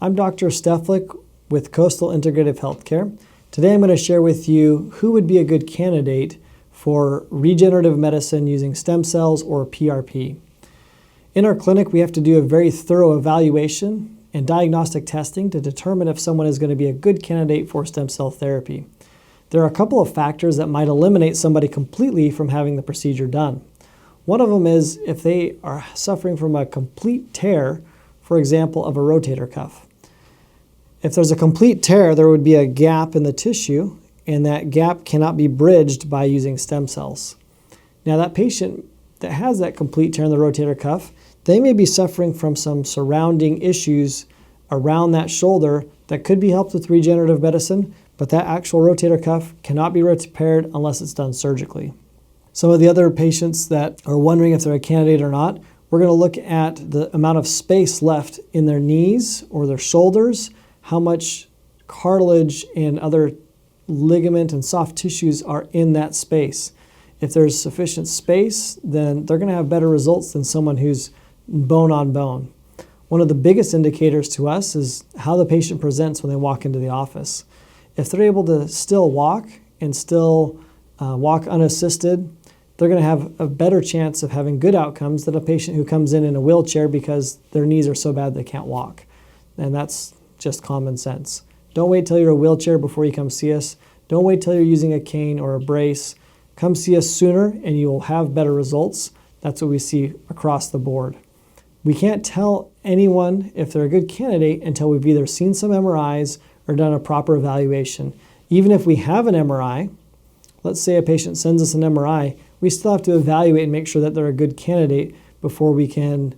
I'm Dr. Steflik with Coastal Integrative Healthcare. Today I'm going to share with you who would be a good candidate for regenerative medicine using stem cells or PRP. In our clinic, we have to do a very thorough evaluation and diagnostic testing to determine if someone is going to be a good candidate for stem cell therapy. There are a couple of factors that might eliminate somebody completely from having the procedure done. One of them is if they are suffering from a complete tear, for example, of a rotator cuff. If there's a complete tear, there would be a gap in the tissue, and that gap cannot be bridged by using stem cells. Now, that patient that has that complete tear in the rotator cuff, they may be suffering from some surrounding issues around that shoulder that could be helped with regenerative medicine, but that actual rotator cuff cannot be repaired unless it's done surgically. Some of the other patients that are wondering if they're a candidate or not, we're going to look at the amount of space left in their knees or their shoulders, how much cartilage and other ligament and soft tissues are in that space. If there's sufficient space, then they're going to have better results than someone who's bone on bone. One of the biggest indicators to us is how the patient presents when they walk into the office. If they're able to still walk and still walk unassisted, they're going to have a better chance of having good outcomes than a patient who comes in a wheelchair because their knees are so bad they can't walk. And that's just common sense. Don't wait till you're a wheelchair before you come see us. Don't wait till you're using a cane or a brace. Come see us sooner and you will have better results. That's what we see across the board. We can't tell anyone if they're a good candidate until we've either seen some MRIs or done a proper evaluation. Even if we have an MRI, let's say a patient sends us an MRI, we still have to evaluate and make sure that they're a good candidate before we can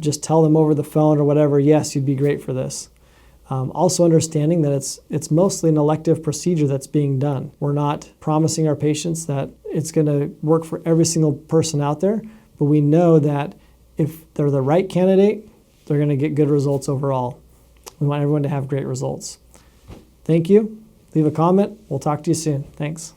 just tell them over the phone or whatever, yes, you'd be great for this. Also understanding that it's mostly an elective procedure that's being done. We're not promising our patients that it's going to work for every single person out there, but we know that if they're the right candidate, they're going to get good results overall. We want everyone to have great results. Thank you. Leave a comment. We'll talk to you soon. Thanks.